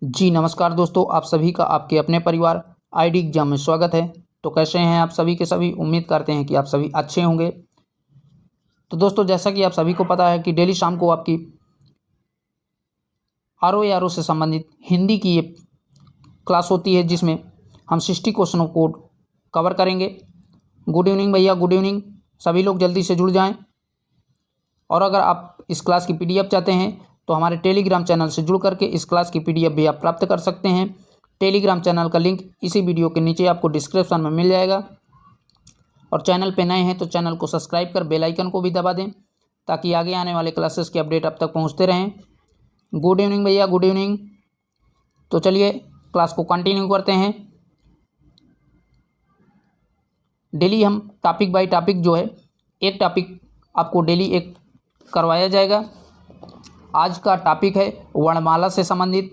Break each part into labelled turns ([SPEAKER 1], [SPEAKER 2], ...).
[SPEAKER 1] जी नमस्कार दोस्तों, आप सभी का आपके अपने परिवार आईडी एग्जाम में स्वागत है। तो कैसे हैं आप सभी के सभी। उम्मीद करते हैं कि आप सभी अच्छे होंगे। तो दोस्तों, जैसा कि आप सभी को पता है कि डेली शाम को आपकी आर से संबंधित हिंदी की ये क्लास होती है, जिसमें हम 60 क्वेश्चनों को कवर करेंगे। गुड इवनिंग भैया, गुड इवनिंग। सभी लोग जल्दी से जुड़ जाएं। और अगर आप इस क्लास की पीडीएफ चाहते हैं तो हमारे टेलीग्राम चैनल से जुड़ करके इस क्लास की पीडीएफ भी आप प्राप्त कर सकते हैं। टेलीग्राम चैनल का लिंक इसी वीडियो के नीचे आपको डिस्क्रिप्शन में मिल जाएगा। और चैनल पे नए हैं तो चैनल को सब्सक्राइब कर बेल आइकन को भी दबा दें, ताकि आगे आने वाले क्लासेस के अपडेट आप तक पहुंचते रहें। गुड इवनिंग भैया, गुड इवनिंग। तो चलिए क्लास को कंटिन्यू करते हैं। डेली हम टॉपिक बाय टॉपिक जो है, एक टॉपिक आपको डेली एक करवाया जाएगा। आज का टॉपिक है वर्णमाला से संबंधित।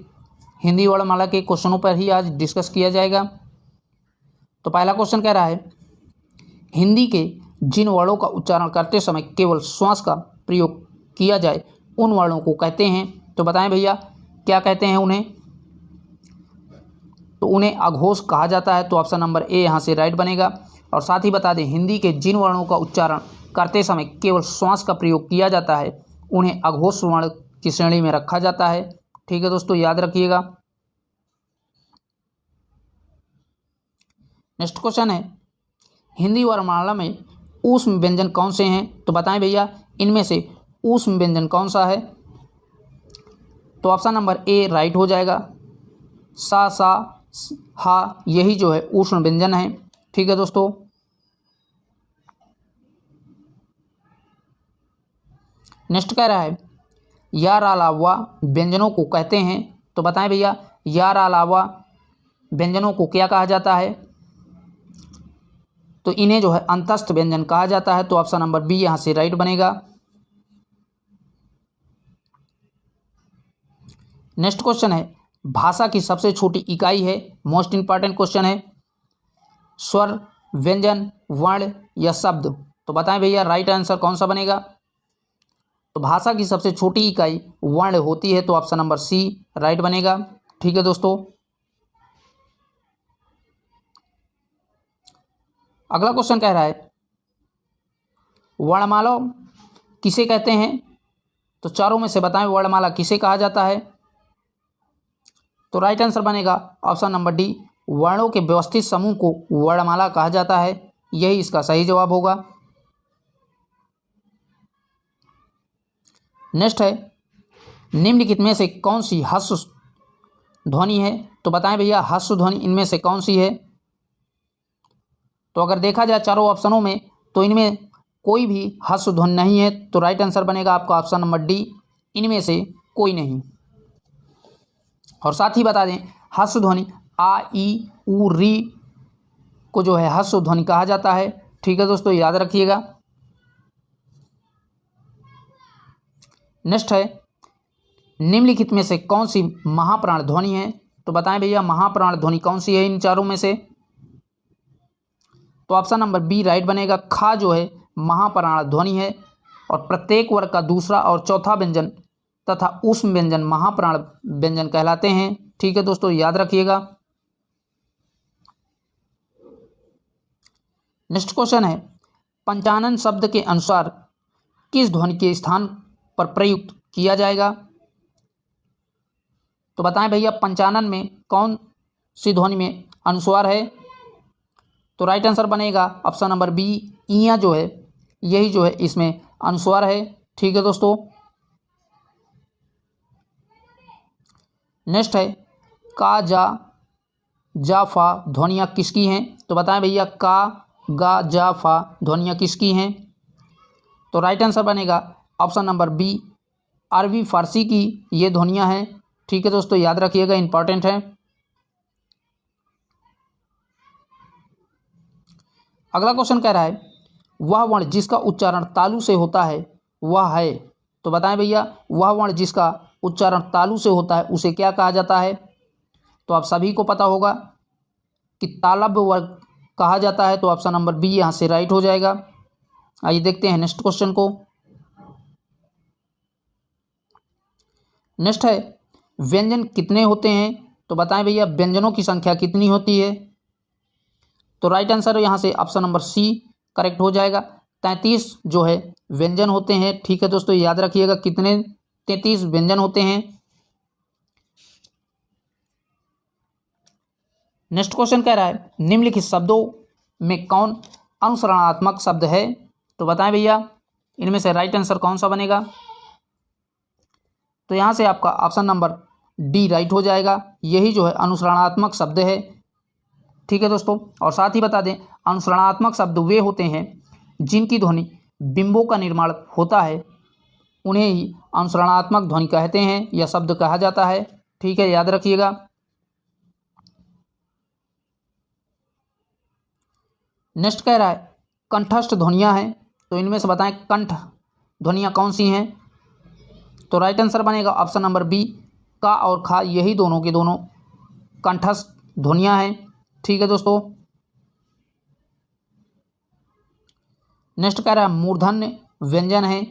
[SPEAKER 1] हिंदी वर्णमाला के क्वेश्चनों पर ही आज डिस्कस किया जाएगा। तो पहला क्वेश्चन कह रहा है, हिंदी के जिन वर्णों का उच्चारण करते समय केवल श्वास का प्रयोग किया जाए उन वर्णों को कहते हैं। तो बताएं भैया, क्या कहते हैं उन्हें। तो उन्हें अघोष कहा जाता है। तो ऑप्शन नंबर ए यहाँ से राइट बनेगा। और साथ ही बता दें, हिंदी के जिन वर्णों का उच्चारण करते समय केवल श्वास का प्रयोग किया जाता है उन्हें अघोष वर्ण की श्रेणी में रखा जाता है। ठीक है दोस्तों, याद रखिएगा। नेक्स्ट क्वेश्चन है, हिंदी वर्णमाला में ऊष्म व्यंजन कौन से हैं। तो बताएं भैया, इनमें से ऊष्म व्यंजन कौन सा है। तो ऑप्शन नंबर ए राइट हो जाएगा। सा, हा, यही जो है ऊष्म व्यंजन है। ठीक है दोस्तों। नेक्स्ट कह रहा है, यार अलावा व्यंजनों को कहते हैं। तो बताएं भैया, यार अलावा व्यंजनों को क्या कहा जाता है। तो इन्हें जो है अंतस्थ व्यंजन कहा जाता है। तो ऑप्शन नंबर बी यहाँ से राइट बनेगा। नेक्स्ट क्वेश्चन है, भाषा की सबसे छोटी इकाई है। मोस्ट इंपॉर्टेंट क्वेश्चन है। स्वर, व्यंजन, वर्ण या शब्द। तो बताएं भैया, राइट आंसर कौन सा बनेगा। तो भाषा की सबसे छोटी इकाई वर्ण होती है। तो ऑप्शन नंबर सी राइट बनेगा। ठीक है दोस्तों। अगला क्वेश्चन कह रहा है, वर्णमाला किसे कहते हैं। तो चारों में से बताएं वर्णमाला किसे कहा जाता है। तो राइट आंसर बनेगा ऑप्शन नंबर डी, वर्णों के व्यवस्थित समूह को वर्णमाला कहा जाता है। यही इसका सही जवाब होगा। नेक्स्ट है, निम्नलिखित में से कौन सी ह्रस्व ध्वनि है। तो बताएं भैया, ह्रस्व ध्वनि इनमें से कौन सी है। तो अगर देखा जाए चारों ऑप्शनों में, तो इनमें कोई भी ह्रस्व ध्वनि नहीं है। तो राइट आंसर बनेगा आपका ऑप्शन नंबर डी, इनमें से कोई नहीं। और साथ ही बता दें, ह्रस्व ध्वनि आ, ई, उ, री को जो है ह्रस्व ध्वनि कहा जाता है। ठीक है दोस्तों, याद रखिएगा। नेक्स्ट है, निम्नलिखित में से कौन सी महाप्राण ध्वनि है। तो बताएं भैया, महाप्राण ध्वनि कौन सी है इन चारों में से। तो ऑप्शन नंबर बी राइट बनेगा। खा जो है महाप्राण ध्वनि है। और प्रत्येक वर्ग का दूसरा और चौथा व्यंजन तथा ऊष्म व्यंजन महाप्राण व्यंजन कहलाते हैं। ठीक है दोस्तों, याद रखिएगा। नेक्स्ट क्वेश्चन है, पंचानन शब्द के अनुसार किस ध्वनि के स्थान पर प्रयुक्त किया जाएगा। तो बताएं भैया, पंचानन में कौन सी ध्वनि में अनुस्वार है। तो राइट आंसर बनेगा ऑप्शन नंबर बी, इया जो है यही जो है इसमें अनुस्वार है। ठीक है दोस्तों। नेक्स्ट है, का, जा, फा ध्वनियाँ किसकी हैं। तो बताएं भैया, का, गा, जा, फा ध्वनियाँ किसकी हैं। तो राइट आंसर बनेगा ऑप्शन नंबर बी, अरबी फारसी की ये ध्वनियाँ हैं। ठीक है दोस्तों, याद रखिएगा, इंपॉर्टेंट है। अगला क्वेश्चन कह रहा है, वह वर्ण जिसका उच्चारण तालु से होता है वह है। तो बताएं भैया, वह वर्ण जिसका उच्चारण तालु से होता है उसे क्या कहा जाता है। तो आप सभी को पता होगा कि तालव्य वर्ग कहा जाता है। तो ऑप्शन नंबर बी यहाँ से राइट हो जाएगा। आइए देखते हैं नेक्स्ट क्वेश्चन को। नेक्स्ट है, व्यंजन कितने होते हैं? तो बताएं भैया व्यंजनों की संख्या कितनी होती है? तो राइट आंसर यहाँ से ऑप्शन नंबर सी करेक्ट हो जाएगा। 33 जो है व्यंजन होते हैं। ठीक है दोस्तों, याद रखिएगा कितने? 33 व्यंजन होते हैं। नेक्स्ट क्वेश्चन कह रहा है निम्नलिखित शब्दों में कौन अनुस्मरणात्मक शब्द है? तो बताएं भैया इनमें से राइट आंसर कौन सा बनेगा? तो यहाँ से आपका ऑप्शन नंबर डी राइट हो जाएगा। यही जो है अनुस्मरणात्मक शब्द है। ठीक है दोस्तों, और साथ ही बता दें अनुस्मरणात्मक शब्द वे होते हैं जिनकी ध्वनि बिंबों का निर्माण होता है, उन्हें ही अनुस्मरणात्मक ध्वनि कहते हैं या शब्द कहा जाता है। ठीक है, याद रखिएगा। नेक्स्ट कह रहा है कंठस्थ ध्वनियाँ हैं, तो इनमें से बताएं कंठ ध्वनियाँ कौन सी हैं? तो राइट आंसर बनेगा ऑप्शन नंबर बी, का और खा, यही दोनों के दोनों कंठस्थ ध्वनियाँ हैं। ठीक है दोस्तों, नेक्स्ट कह रहा है मूर्धन्य व्यंजन है।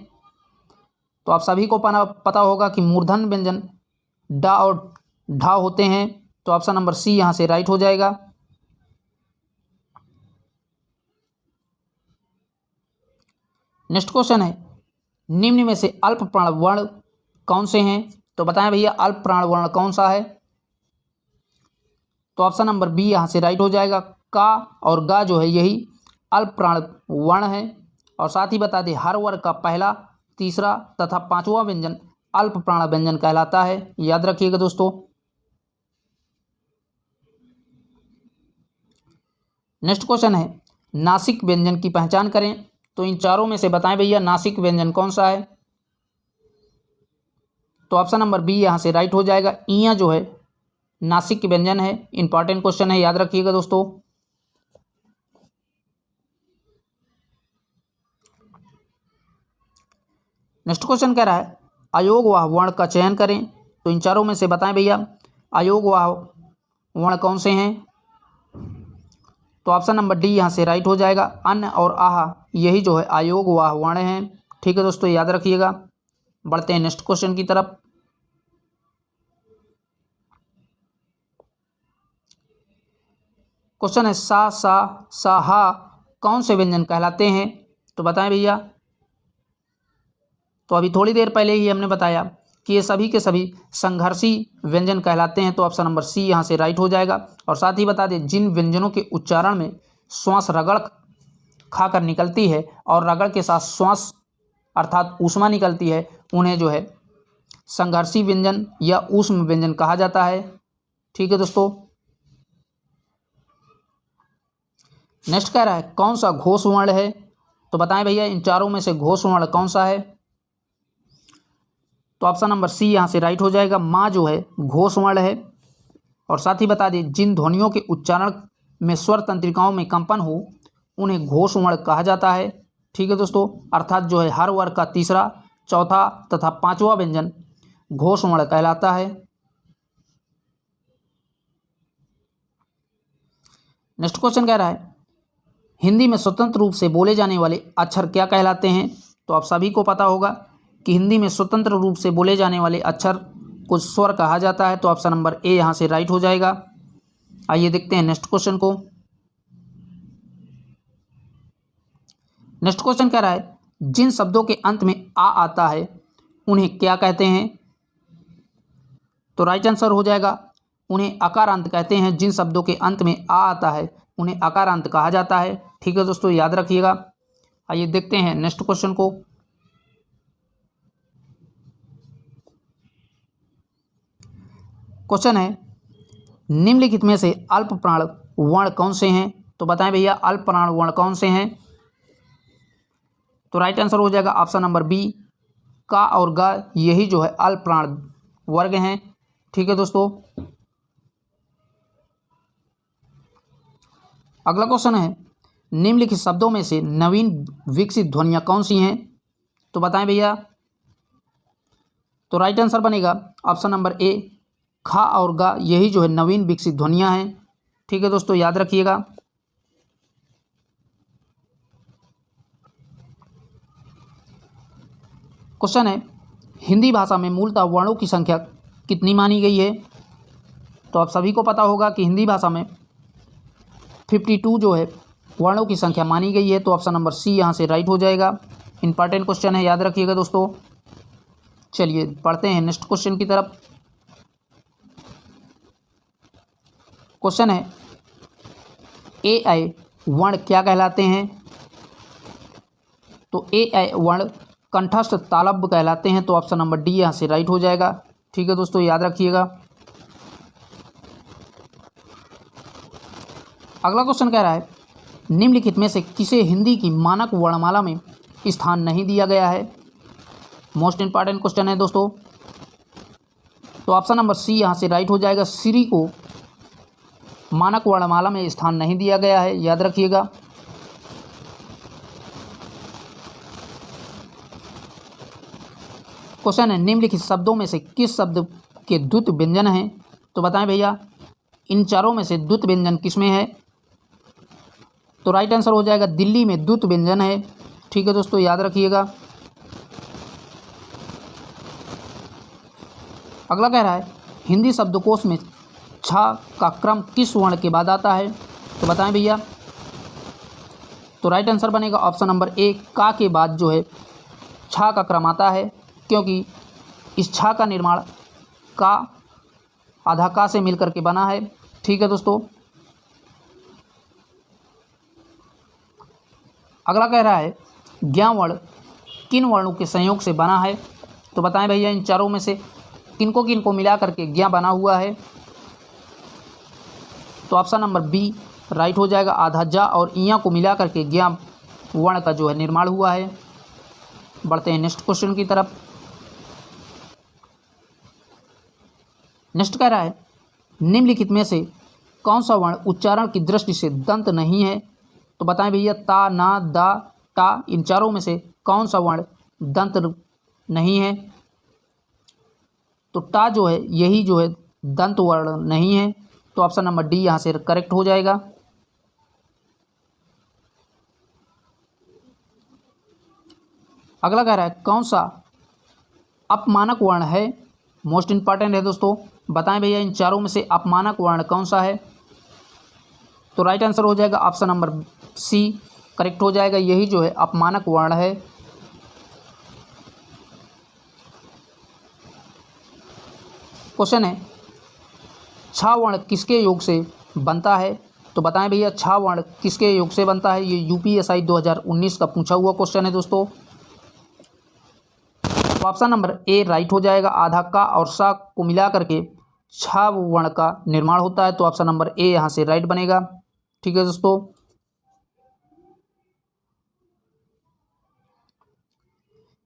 [SPEAKER 1] तो आप सभी को पता होगा कि मूर्धन्य व्यंजन डा और ढा होते हैं। तो ऑप्शन नंबर सी यहाँ से राइट हो जाएगा। नेक्स्ट क्वेश्चन है निम्न में से अल्प प्राण वर्ण कौन से हैं? तो बताएं भैया अल्प प्राण वर्ण कौन सा है? तो ऑप्शन नंबर बी यहाँ से राइट हो जाएगा। का और गा जो है यही अल्प प्राण वर्ण है। और साथ ही बता दें हर वर्ग का पहला, तीसरा तथा पांचवा व्यंजन अल्प प्राण व्यंजन कहलाता है। याद रखिएगा दोस्तों। नेक्स्ट क्वेश्चन है नासिक व्यंजन की पहचान करें। तो इन चारों में से बताएं भैया नासिक व्यंजन कौन सा है? तो ऑप्शन नंबर बी यहाँ से राइट हो जाएगा। इया जो है नासिक व्यंजन है। इंपॉर्टेंट क्वेश्चन है, याद रखिएगा दोस्तों। नेक्स्ट क्वेश्चन कह रहा है अयोगवाह वर्ण का चयन करें। तो इन चारों में से बताएं भैया अयोगवाह वर्ण कौन से हैं? तो ऑप्शन नंबर डी यहाँ से राइट हो जाएगा। अन्न और आह यही जो है अयोगवाह वर्ण हैं। ठीक है दोस्तों, याद रखिएगा। बढ़ते हैं नेक्स्ट क्वेश्चन की तरफ। क्वेश्चन है सा हा कौन से व्यंजन कहलाते हैं? तो बताएं भैया। तो अभी थोड़ी देर पहले ही हमने बताया कि ये सभी के सभी संघर्षी व्यंजन कहलाते हैं। तो ऑप्शन नंबर सी यहाँ से राइट हो जाएगा। और साथ ही बता दें जिन व्यंजनों के उच्चारण में श्वास रगड़ खाकर निकलती है और रगड़ के साथ श्वास अर्थात ऊष्मा निकलती है, उन्हें जो है संघर्षी व्यंजन या ऊष्म व्यंजन कहा जाता है। ठीक है दोस्तों। नेक्स्ट कह रहा है कौन सा घोष वर्ण है? तो बताएं भैया इन चारों में से घोष वर्ण कौन सा है? तो ऑप्शन नंबर सी यहाँ से राइट हो जाएगा। माँ जो है घोष वर्ण है। और साथ ही बता दें जिन ध्वनियों के उच्चारण में स्वर तंत्रिकाओं में कंपन हो उन्हें घोष वर्ण कहा जाता है। ठीक है दोस्तों, अर्थात जो है हर वर्ग का तीसरा, चौथा तथा पांचवा व्यंजन घोष वर्ण कहलाता है। नेक्स्ट क्वेश्चन कह रहा है हिंदी में स्वतंत्र रूप से बोले जाने वाले अक्षर क्या कहलाते हैं? तो आप सभी को पता होगा कि हिंदी में स्वतंत्र रूप से बोले जाने वाले अक्षर को स्वर कहा जाता है। तो ऑप्शन नंबर ए यहाँ से राइट हो जाएगा। आइए देखते हैं नेक्स्ट क्वेश्चन को। नेक्स्ट क्वेश्चन कह रहा है जिन शब्दों के अंत में आ आता है उन्हें क्या कहते हैं? तो राइट आंसर हो जाएगा उन्हें अकारांत कहते हैं। जिन शब्दों के अंत में आ आता है उन्हें अकारांत कहा जाता है। ठीक है दोस्तों, याद रखिएगा। आइए देखते हैं नेक्स्ट क्वेश्चन को। क्वेश्चन है निम्नलिखित में से अल्प प्राण वर्ण कौन से हैं? तो बताएं भैया अल्प प्राण वर्ण कौन से हैं? तो राइट आंसर हो जाएगा ऑप्शन नंबर बी, का और गा यही जो है अल्प प्राण वर्ग हैं। ठीक है दोस्तों। अगला क्वेश्चन है निम्नलिखित शब्दों में से नवीन विकसित ध्वनियाँ कौन सी हैं? तो बताएं भैया। तो राइट आंसर बनेगा ऑप्शन नंबर ए, खा और गा यही जो है नवीन विकसित ध्वनियाँ हैं। ठीक है दोस्तों, याद रखिएगा। क्वेश्चन है हिंदी भाषा में मूलतः वर्णों की संख्या कितनी मानी गई है? तो आप सभी को पता होगा कि हिंदी भाषा में 52 जो है वर्णों की संख्या मानी गई है। तो ऑप्शन नंबर सी यहाँ से राइट हो जाएगा। इंपॉर्टेंट क्वेश्चन है, याद रखिएगा दोस्तों। चलिए पढ़ते हैं नेक्स्ट क्वेश्चन की तरफ। क्वेश्चन है ए आई वर्ण क्या कहलाते हैं? तो ए आई वर्ण कंठस्थ तालव्य कहलाते हैं। तो ऑप्शन नंबर डी यहाँ से राइट हो जाएगा। ठीक है दोस्तों, याद रखिएगा। अगला क्वेश्चन कह रहा है निम्नलिखित में से किसे हिंदी की मानक वर्णमाला में स्थान नहीं दिया गया है? मोस्ट इंपॉर्टेंट क्वेश्चन है दोस्तों। तो ऑप्शन नंबर सी यहाँ से राइट हो जाएगा। श्री को मानक वर्णमाला में स्थान नहीं दिया गया है, याद रखिएगा। क्वेश्चन है निम्नलिखित शब्दों में से किस शब्द के द्वुत व्यंजन हैं? तो बताएं भैया इन चारों में से द्वुत व्यंजन किसमें है? तो राइट आंसर हो जाएगा दिल्ली में द्वुत व्यंजन है। ठीक है दोस्तों, याद रखिएगा। अगला कह रहा है हिंदी शब्दकोश में छा का क्रम किस वर्ण के बाद आता है? तो बताएं भैया। तो राइट आंसर बनेगा ऑप्शन नंबर ए, का के बाद जो है छा का क्रम आता है, क्योंकि इस छा का निर्माण का आधा का से मिलकर के बना है। ठीक है दोस्तों। अगला कह रहा है ज्ञा वर्ण किन वर्णों के संयोग से बना है? तो बताएं भैया इन चारों में से किनको मिला करके ज्ञा बना हुआ है? तो ऑप्शन नंबर बी राइट हो जाएगा। आधा जा और इया को मिला करके ज्ञा वर्ण का जो है निर्माण हुआ है। बढ़ते हैं नेक्स्ट क्वेश्चन की तरफ। नेक्स्ट कह रहा है निम्नलिखित में से कौन सा वर्ण उच्चारण की दृष्टि से दंत नहीं है? तो बताएं भैया ता, ना, दा, टा, इन चारों में से कौन सा वर्ण दंत नहीं है? तो टा जो है यही जो है दंत वर्ण नहीं है। तो ऑप्शन नंबर डी यहाँ से करेक्ट हो जाएगा। अगला कह रहा है कौन सा अपमानक वर्ण है? मोस्ट इंपॉर्टेंट है दोस्तों। बताएं भैया इन चारों में से अपमानक वर्ण कौन सा है? तो राइट आंसर हो जाएगा ऑप्शन नंबर सी करेक्ट हो जाएगा। यही जो है अपमानक वर्ण है। क्वेश्चन है छा वर्ण किसके योग से बनता है? तो बताएं भैया छा वर्ण किसके योग से बनता है? ये यूपीएसआई 2019 का पूछा हुआ क्वेश्चन है दोस्तों। तो ऑप्शन नंबर ए राइट हो जाएगा। आधा का और सा को मिला करके छा वर्ण का निर्माण होता है। तो ऑप्शन नंबर ए यहाँ से राइट बनेगा। ठीक है दोस्तों।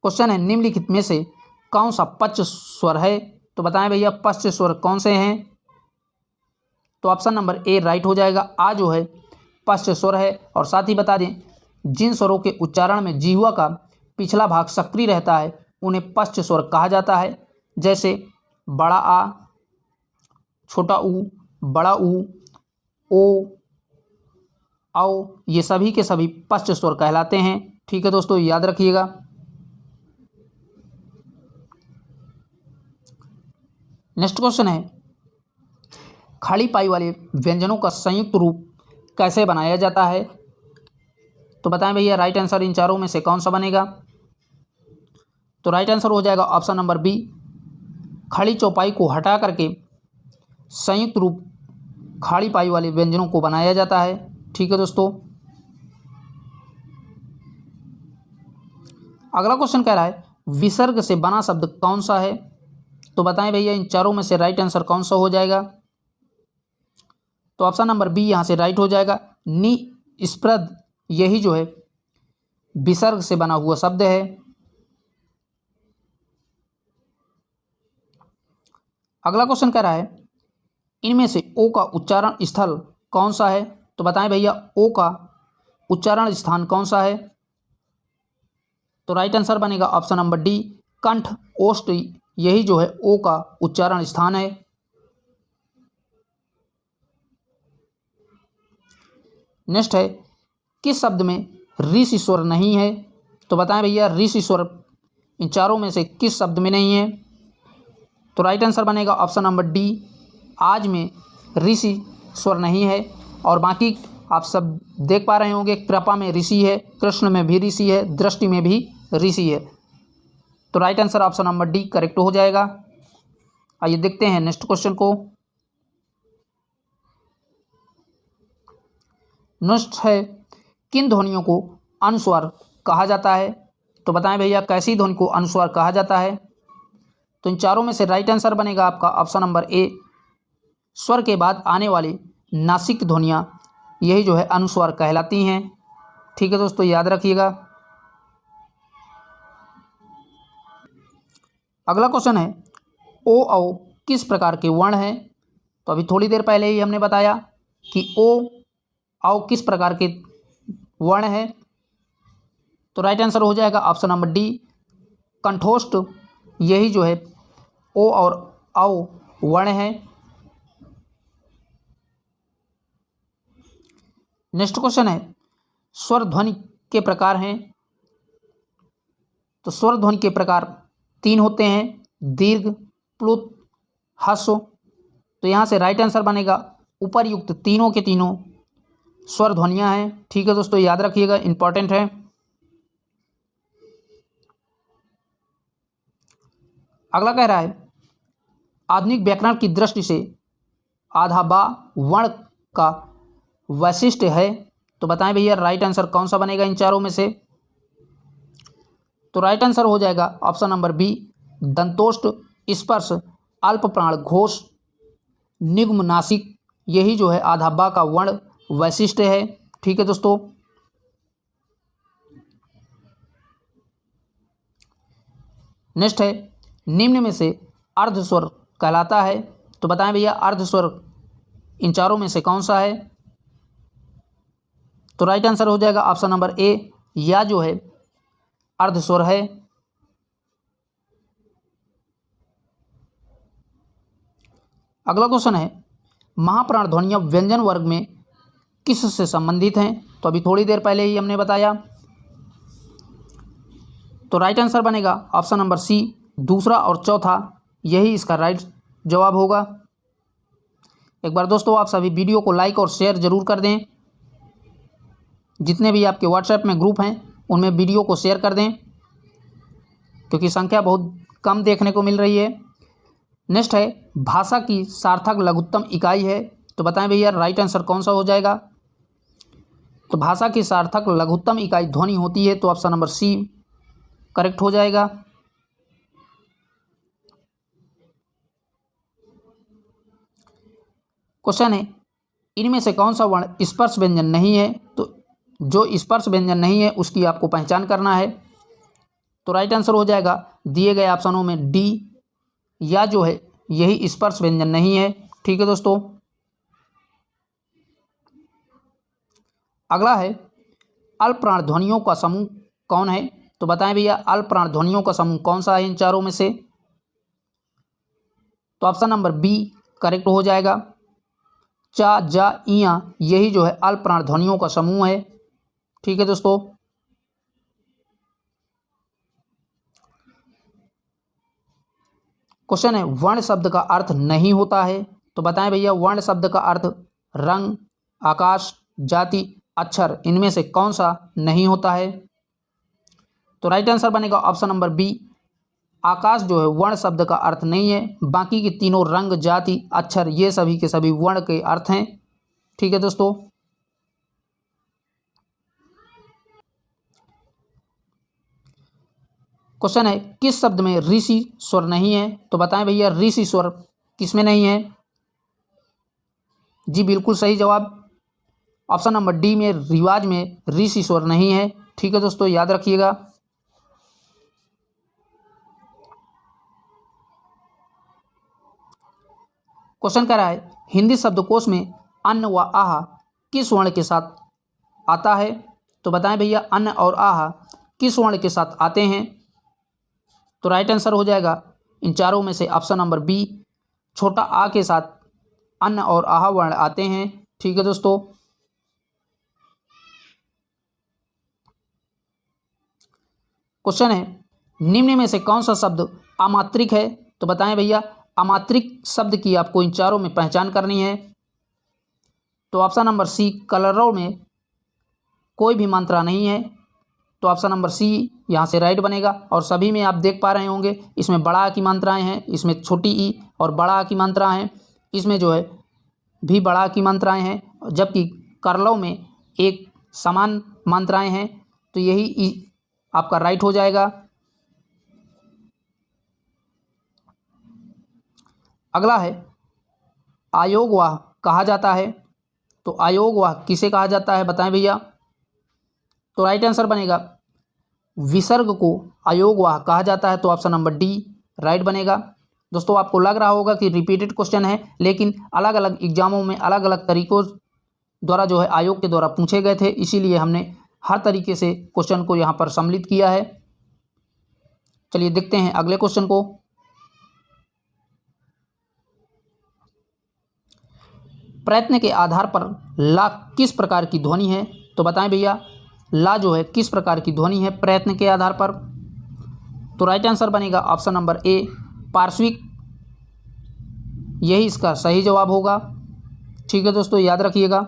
[SPEAKER 1] क्वेश्चन है निम्नलिखित में से कौन सा पच स्वर है? तो बताएं भैया पच स्वर कौन से हैं? तो ऑप्शन नंबर ए राइट हो जाएगा। आ जो है पच स्वर है। और साथ ही बता दें जिन स्वरों के उच्चारण में जिह्वा का पिछला भाग सक्रिय रहता है उन्हें पच स्वर कहा जाता है। जैसे बड़ा आ, छोटा ऊ, बड़ा ऊ, ओ, आओ, ये सभी के सभी पच स्वर कहलाते हैं। ठीक है दोस्तों, याद रखिएगा। नेक्स्ट क्वेश्चन है खड़ी पाई वाले व्यंजनों का संयुक्त रूप कैसे बनाया जाता है? तो बताएं भैया राइट आंसर इन चारों में से कौन सा बनेगा? तो राइट आंसर हो जाएगा ऑप्शन नंबर बी, खड़ी चौपाई को हटा करके संयुक्त रूप खाड़ी पाई वाले व्यंजनों को बनाया जाता है। ठीक है दोस्तों। अगला क्वेश्चन कह रहा है विसर्ग से बना शब्द कौन सा है? तो बताएं भैया इन चारों में से राइट आंसर कौन सा हो जाएगा? तो ऑप्शन नंबर बी यहाँ से राइट हो जाएगा। निस्पृद यही जो है विसर्ग से बना हुआ शब्द है। अगला क्वेश्चन कह रहा है इनमें से ओ का उच्चारण स्थल कौन सा है? तो बताएं भैया ओ का उच्चारण स्थान कौन सा है? तो राइट आंसर बनेगा ऑप्शन नंबर डी, कंठ ओष्ठ यही जो है ओ का उच्चारण स्थान है। नेक्स्ट है किस शब्द में ऋष स्वर नहीं है? तो बताएं भैया ऋष स्वर इन चारों में से किस शब्द में नहीं है? तो राइट आंसर बनेगा ऑप्शन नंबर डी, आज में ऋषि स्वर नहीं है। और बाकी आप सब देख पा रहे होंगे, कृपा में ऋषि है, कृष्ण में भी ऋषि है, दृष्टि में भी ऋषि है। तो right answer option number D correct हो जाएगा। आइए देखते हैं नेक्स्ट क्वेश्चन को। नेक्स्ट है, किन ध्वनियों को अनुस्वार कहा जाता है? तो बताएं भैया कैसी ध्वनि को अनुस्वार कहा जाता है? तो इन चारों में से राइट आंसर बनेगा आपका ऑप्शन नंबर ए, स्वर के बाद आने वाली नासिक ध्वनियाँ यही जो है अनुस्वार कहलाती हैं। ठीक है दोस्तों, याद रखिएगा। अगला क्वेश्चन है, ओ औ किस प्रकार के वर्ण हैं? तो अभी थोड़ी देर पहले ही हमने बताया कि ओ औ किस प्रकार के वर्ण है। तो राइट आंसर हो जाएगा ऑप्शन नंबर डी, कंठोष्ठ यही जो है ओ और औ वर्ण है। नेक्स्ट क्वेश्चन है, स्वर ध्वनि के प्रकार हैं। तो स्वर ध्वनि के प्रकार 3 होते हैं, दीर्घ, प्लुत, ह्रस्व। तो यहाँ से राइट आंसर बनेगा उपरयुक्त तीनों के तीनों स्वर ध्वनियाँ हैं। ठीक है दोस्तों, याद रखिएगा, इंपॉर्टेंट है। अगला कह रहा है, आधुनिक व्याकरण की दृष्टि से आधाबा वर्ण का वैशिष्ट्य है। तो बताएं भैया राइट आंसर कौन सा बनेगा इन चारों में से? तो राइट आंसर हो जाएगा ऑप्शन नंबर बी, दंतोष्ठ, स्पर्श, अल्प प्राण घोष, निगम नासिक यही जो है आधाबा का वर्ण वैशिष्ट्य है। ठीक है दोस्तों। नेक्स्ट है, निम्न में से अर्धस्वर कहलाता है। तो बताएं भैया अर्धस्वर इन चारों में से कौन सा है? तो राइट आंसर हो जाएगा ऑप्शन नंबर ए, या जो है अर्धस्वर है। अगला क्वेश्चन है, महाप्राण ध्वनियाँ व्यंजन वर्ग में किस से संबंधित हैं? तो अभी थोड़ी देर पहले ही हमने बताया। तो राइट आंसर बनेगा ऑप्शन नंबर सी, दूसरा और चौथा यही इसका राइट जवाब होगा। एक बार दोस्तों आप सभी वीडियो को लाइक और शेयर जरूर कर दें। जितने भी आपके व्हाट्सएप में ग्रुप हैं उनमें वीडियो को शेयर कर दें, क्योंकि संख्या बहुत कम देखने को मिल रही है। नेक्स्ट है, भाषा की सार्थक लघुत्तम इकाई है। तो बताएं भैया राइट आंसर कौन सा हो जाएगा? तो भाषा की सार्थक लघुत्तम इकाई ध्वनि होती है। तो ऑप्शन नंबर सी करेक्ट हो जाएगा। क्वेश्चन है, इनमें से कौन सा वर्ण स्पर्श व्यंजन नहीं है? तो जो स्पर्श व्यंजन नहीं है उसकी आपको पहचान करना है। तो राइट आंसर हो जाएगा दिए गए ऑप्शनों में डी, या जो है यही स्पर्श व्यंजन नहीं है। ठीक है दोस्तों। अगला है, अल्प प्राण ध्वनियों का समूह कौन है? तो बताएं भैया अल्प प्राण ध्वनियों का समूह कौन सा है इन चारों में से? तो ऑप्शन नंबर बी करेक्ट हो जाएगा, चा, जा, इया यही जो है अल्प प्राण ध्वनियों का समूह है। ठीक है दोस्तों। क्वेश्चन है, वर्ण शब्द का अर्थ नहीं होता है। तो बताएं भैया वर्ण शब्द का अर्थ रंग, आकाश, जाति, अक्षर इनमें से कौन सा नहीं होता है? तो राइट आंसर बनेगा ऑप्शन नंबर बी, आकाश जो है वर्ण शब्द का अर्थ नहीं है। बाकी के तीनों रंग, जाति, अक्षर ये सभी के सभी वर्ण के अर्थ हैं। ठीक है दोस्तों। क्वेश्चन है, किस शब्द में ऋषि स्वर नहीं है? तो बताएं भैया ऋषि स्वर किस में नहीं है? जी बिल्कुल सही जवाब, ऑप्शन नंबर डी में रिवाज में ऋषि स्वर नहीं है। ठीक है दोस्तों, याद रखिएगा। क्वेश्चन कह रहा है, हिंदी शब्दकोश में अन्न व आह किस वर्ण के साथ आता है? तो बताएं भैया अन्न और आह किस वर्ण के साथ आते हैं? तो राइट आंसर हो जाएगा इन चारों में से ऑप्शन नंबर बी, छोटा आ के साथ अन्न और आह वर्ण आते हैं। ठीक है दोस्तों। क्वेश्चन है, निम्न में से कौन सा शब्द अमात्रिक है? तो बताएं भैया अमात्रिक शब्द की आपको इन चारों में पहचान करनी है। तो ऑप्शन नंबर सी, कलरव में कोई भी मात्रा नहीं है, तो ऑप्शन नंबर सी यहाँ से राइट बनेगा। और सभी में आप देख पा रहे होंगे इसमें बड़ा आ की मात्राएं हैं, इसमें छोटी ई और बड़ा आ की मात्राएं हैं, इसमें जो है भी बड़ा आ की मात्राएं हैं, जबकि करलव में एक समान मात्राएं हैं। तो यही ई आपका राइट हो जाएगा। अगला है आयोगवाह कहा जाता है। तो आयोगवाह किसे कहा जाता है बताएं भैया। तो राइट आंसर बनेगा विसर्ग को आयोगवाह कहा जाता है। तो ऑप्शन नंबर डी राइट बनेगा। दोस्तों आपको लग रहा होगा कि रिपीटेड क्वेश्चन है, लेकिन अलग अलग एग्जामों में अलग अलग तरीकों द्वारा जो है आयोग के द्वारा पूछे गए थे, इसीलिए हमने हर तरीके से क्वेश्चन को यहाँ पर सम्मिलित किया है। चलिए देखते हैं अगले क्वेश्चन को। प्रयत्न के आधार पर ला किस प्रकार की ध्वनि है। तो बताएं भैया ला जो है किस प्रकार की ध्वनि है प्रयत्न के आधार पर। तो राइट आंसर बनेगा ऑप्शन नंबर ए, पार्श्विक। यही इसका सही जवाब होगा। ठीक है दोस्तों, याद रखिएगा।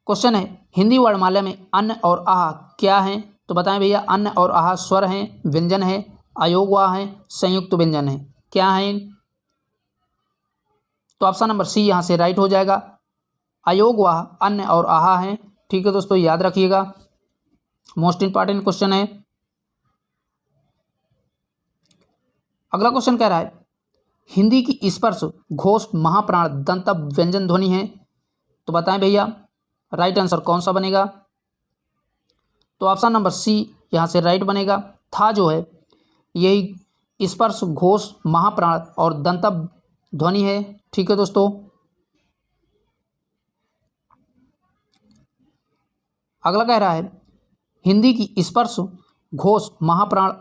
[SPEAKER 1] क्वेश्चन है हिंदी वर्णमाला में अन्न और आह क्या हैं। तो बताएं भैया अन्न और आह स्वर हैं, व्यंजन है, अयोगवाह है, संयुक्त व्यंजन है, क्या है। तो ऑप्शन नंबर सी यहाँ से राइट हो जाएगा। अयोगवाह अन्न और आहा है। ठीक है दोस्तों, याद रखिएगा, मोस्ट इंपॉर्टेंट क्वेश्चन है। अगला क्वेश्चन कह रहा है हिंदी की स्पर्श घोष महाप्राण दंतब व्यंजन ध्वनि है। तो बताएं भैया राइट आंसर कौन सा बनेगा। तो ऑप्शन नंबर सी यहाँ से राइट बनेगा। था जो है यही स्पर्श घोष महाप्राण और दंतब ध्वनि है। ठीक है दोस्तों, अगला कह रहा है हिंदी की स्पर्श घोष महाप्राण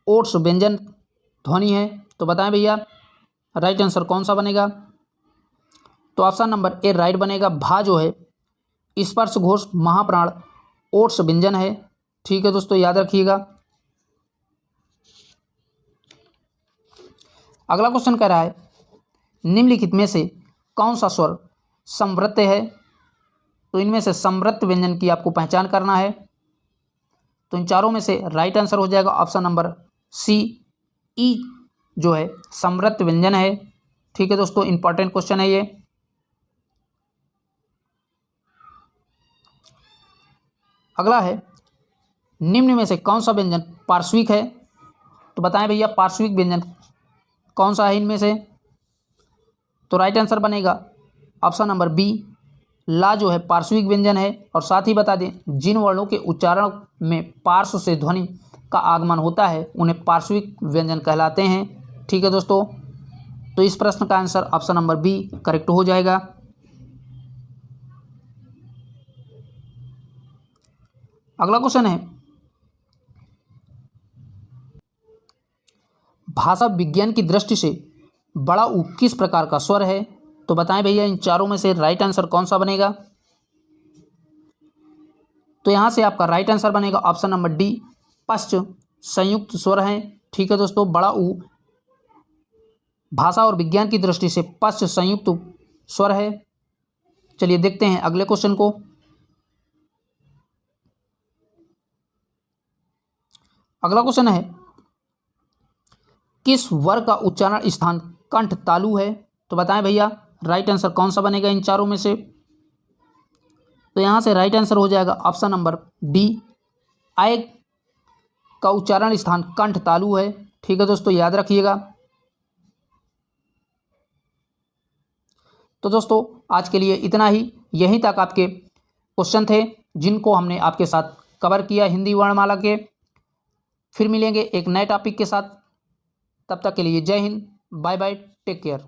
[SPEAKER 1] ओट्स व्यंजन ध्वनि है। तो बताएं भैया राइट आंसर कौन सा बनेगा। तो ऑप्शन नंबर ए राइट बनेगा। भा जो है स्पर्श घोष महाप्राण ओट्स व्यंजन है। ठीक है दोस्तों, याद रखिएगा। अगला क्वेश्चन कह रहा है निम्नलिखित में से कौन सा स्वर समवृत्त है। तो इनमें से समवृत्त व्यंजन की आपको पहचान करना है। तो इन चारों में से राइट आंसर हो जाएगा ऑप्शन नंबर सी, ई जो है समवृत्त व्यंजन है। ठीक है दोस्तों, इंपॉर्टेंट क्वेश्चन है ये। अगला है निम्न में से कौन सा व्यंजन पार्श्विक है। तो बताएं भैया पार्श्विक व्यंजन कौन सा है इनमें से। तो राइट आंसर बनेगा ऑप्शन नंबर बी, ला जो है पार्श्विक व्यंजन है। और साथ ही बता दें जिन वर्णों के उच्चारण में पार्श्व से ध्वनि का आगमन होता है उन्हें पार्श्विक व्यंजन कहलाते हैं। ठीक है दोस्तों, तो इस प्रश्न का answer option number b correct हो जाएगा। अगला क्वेश्चन है भाषा विज्ञान की दृष्टि से बड़ा ऊ किस प्रकार का स्वर है। तो बताएं भैया इन चारों में से राइट आंसर कौन सा बनेगा। तो यहां से आपका राइट आंसर बनेगा ऑप्शन नंबर डी, पश्च संयुक्त स्वर हैं। ठीक है दोस्तों, बड़ा ऊ भाषा और विज्ञान की दृष्टि से पश्च संयुक्त स्वर है। चलिए देखते हैं अगले क्वेश्चन को। अगला क्वेश्चन है किस वर्ग का उच्चारण स्थान कंठ तालु है। तो बताएं भैया राइट आंसर कौन सा बनेगा इन चारों में से। तो यहां से राइट आंसर हो जाएगा ऑप्शन नंबर डी, आय का उच्चारण स्थान कंठ तालु है। ठीक है दोस्तों, याद रखिएगा। तो दोस्तों आज के लिए इतना ही। यहीं तक आपके क्वेश्चन थे जिनको हमने आपके साथ कवर किया हिंदी वर्णमाला के। फिर मिलेंगे एक नए टॉपिक के साथ। तब तक के लिए जय हिंद, बाय बाय, टेक केयर।